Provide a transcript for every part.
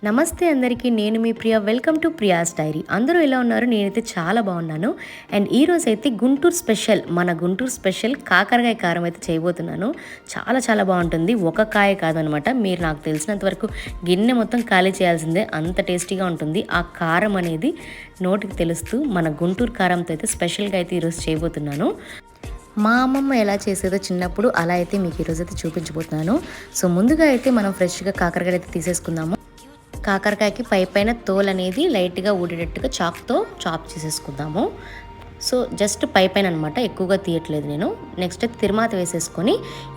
నమస్తే అందరికీ, నేను మీ Priya. Welcome to Priya's diary. అందరూ ఎలా ఉన్నారు? నేనైతే చాలా బాగున్నాను. అండ్ ఈరోజు అయితే గుంటూరు స్పెషల్, మన గుంటూరు స్పెషల్ కాకరకాయ కారం అయితే చేయబోతున్నాను. చాలా చాలా బాగుంటుంది. ఒక కాయ కాదనమాట, మీరు నాకు తెలిసినంత వరకు గిన్నె మొత్తం ఖాళీ చేయాల్సిందే, అంత టేస్టీగా ఉంటుంది. ఆ కారం అనేది నోటికి తెలుస్తూ మన గుంటూరు కారంతో అయితే స్పెషల్గా అయితే ఈరోజు చేయబోతున్నాను. మా అమ్మమ్మ ఎలా చేసేదో చిన్నప్పుడు, అలా అయితే మీకు ఈరోజు అయితే చూపించబోతున్నాను. సో ముందుగా అయితే మనం ఫ్రెష్గా కాకరకాయ అయితే తీసేసుకుందాము. కాకరకాయకి పైన తోలు అనేది లైట్గా ఊడేటట్టుగా చాక్తో చాప్ చేసేసుకుందాము. సో జస్ట్ పైన అనమాట, ఎక్కువగా తీయట్లేదు నేను. నెక్స్ట్ అయితే తిరుమాత వేసేసుకొని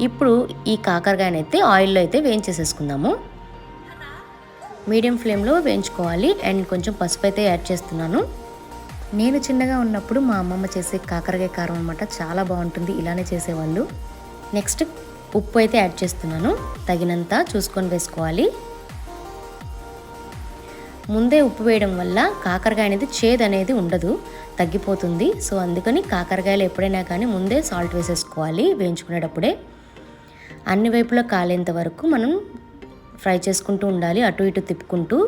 ఇప్పుడు ఈ కాకరకాయని అయితే ఆయిల్లో అయితే వేయించేసేసుకుందాము. మీడియం ఫ్లేమ్లో వేయించుకోవాలి. అండ్ కొంచెం పసుపు అయితే యాడ్ చేస్తున్నాను. నేను చిన్నగా ఉన్నప్పుడు మా అమ్మమ్మ చేసే కాకరకాయ కారం అనమాట, చాలా బాగుంటుంది. ఇలానే చేసేవాళ్ళు. నెక్స్ట్ ఉప్పు అయితే యాడ్ చేస్తున్నాను, తగినంత చూసుకొని వేసుకోవాలి. ముందే ఉప్పు వేయడం వల్ల కాకరకాయ అనేది చేదు అనేది ఉండదు, తగ్గిపోతుంది. సో అందుకని కాకరకాయలు ఎప్పుడైనా కానీ ముందే సాల్ట్ వేసేసుకోవాలి వేయించుకునేటప్పుడే. అన్ని వైపులా కాలేంత వరకు మనం ఫ్రై చేసుకుంటూ ఉండాలి, అటు ఇటు తిప్పుకుంటూ.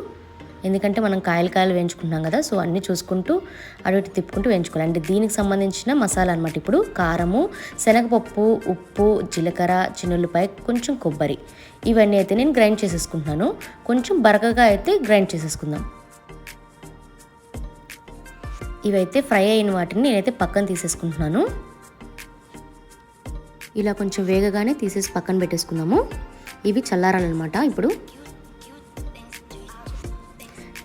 ఎందుకంటే మనం కాయలు వేయించుకుంటున్నాం కదా, సో అన్నీ చూసుకుంటూ అటు ఇటు తిప్పుకుంటూ వేయించుకోవాలి. అంటే దీనికి సంబంధించిన మసాలా అనమాట. ఇప్పుడు కారము, శనగపప్పు, ఉప్పు, జీలకర్ర, చిన్నుల్లిపాయ, కొంచెం కొబ్బరి, ఇవన్నీ అయితే నేను గ్రైండ్ చేసేసుకుంటున్నాను. కొంచెం బరకగా అయితే గ్రైండ్ చేసేసుకుందాం. ఇవైతే ఫ్రై అయిన వాటిని నేనైతే పక్కన తీసేసుకుంటున్నాను. ఇలా కొంచెం వేగగానే తీసేసి పక్కన పెట్టేసుకుందాము. ఇవి చల్లారాలన్నమాట. ఇప్పుడు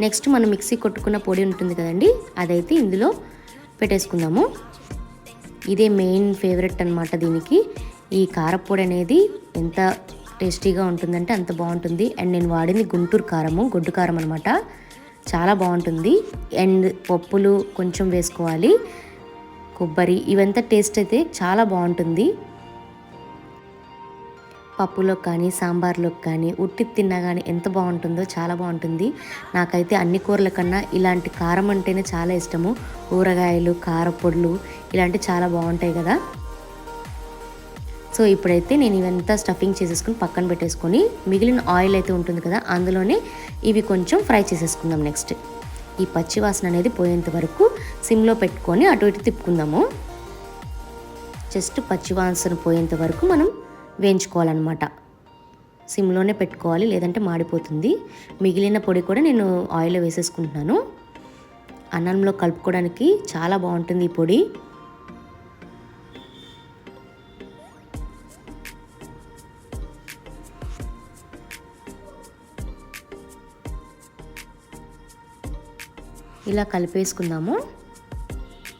నెక్స్ట్ మనం మిక్సీ కొట్టుకున్న పొడి ఉంటుంది కదండి, అదైతే ఇందులో పెట్టేసుకుందాము. ఇదే మెయిన్ ఫేవరెట్ అనమాట దీనికి. ఈ కారపొడి అనేది ఎంత టేస్టీగా ఉంటుందంటే అంత బాగుంటుంది. అండ్ నేను వాడింది గుంటూరు కారము, గొడ్డు కారం అనమాట, చాలా బాగుంటుంది. అండ్ పప్పులు కొంచెం వేసుకోవాలి, కొబ్బరి, ఇవంతా టేస్ట్ అయితే చాలా బాగుంటుంది. పప్పులో కానీ సాంబార్లోకి కానీ ఉట్టి తిన్నా కానీ ఎంత బాగుంటుందో, చాలా బాగుంటుంది. నాకైతే అన్ని కూరల కన్నా ఇలాంటి కారం అంటేనే చాలా ఇష్టము. ఊరగాయలు, కారపొడులు ఇలాంటివి చాలా బాగుంటాయి కదా. సో ఇప్పుడైతే నేను ఇవంతా స్టఫింగ్ చేసేసుకుని పక్కన పెట్టేసుకొని, మిగిలిన ఆయిల్ అయితే ఉంటుంది కదా అందులోనే ఇవి కొంచెం ఫ్రై చేసేసుకుందాం. నెక్స్ట్ ఈ పచ్చి వాసన అనేది పోయేంత వరకు సిమ్లో పెట్టుకొని అటు ఇటు తిప్పుకుందాము. జస్ట్ పచ్చి వాసన పోయేంత వరకు మనం వేయించుకోవాలన్నమాట. సిమ్లోనే పెట్టుకోవాలి, లేదంటే మాడిపోతుంది. మిగిలిన పొడి కూడా నేను ఆయిల్లో వేసేసుకుంటున్నాను. అన్నంలో కలుపుకోవడానికి చాలా బాగుంటుంది ఈ పొడి. ఇలా కలిపేసుకుందాము.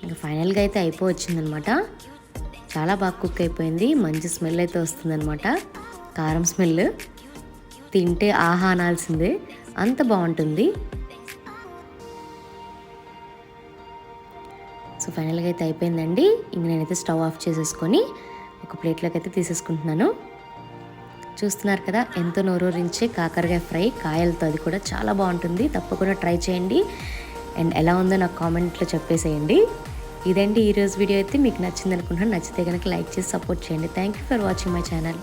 ఇంకా ఫైనల్గా అయితే అయిపోవచ్చిందనమాట. చాలా బాగా కుక్ అయిపోయింది. మంచి స్మెల్ అయితే వస్తుందన్నమాట, కారం స్మెల్. తింటే ఆహా అనాల్సిందే, అంత బాగుంటుంది. సో ఫైనల్గా అయితే అయిపోయిందండి. ఇంక నేనైతే స్టవ్ ఆఫ్ చేసేసుకొని ఒక ప్లేట్లోకి అయితే తీసేసుకుంటున్నాను. చూస్తున్నారు కదా, ఎంతో నోరూరించే కాకరకాయ ఫ్రై కాయలతో, అది కూడా చాలా బాగుంటుంది. తప్పకుండా ట్రై చేయండి. అండ్ ఎలా ఉందో నాకు కామెంట్లో చెప్పేసేయండి. ఇదండి ఈరోజు వీడియో అయితే. మీకు నచ్చింది అనుకుంటున్నాను. నచ్చితే కనుక లైక్ చేసి సపోర్ట్ చేయండి. Thank you for watching my channel.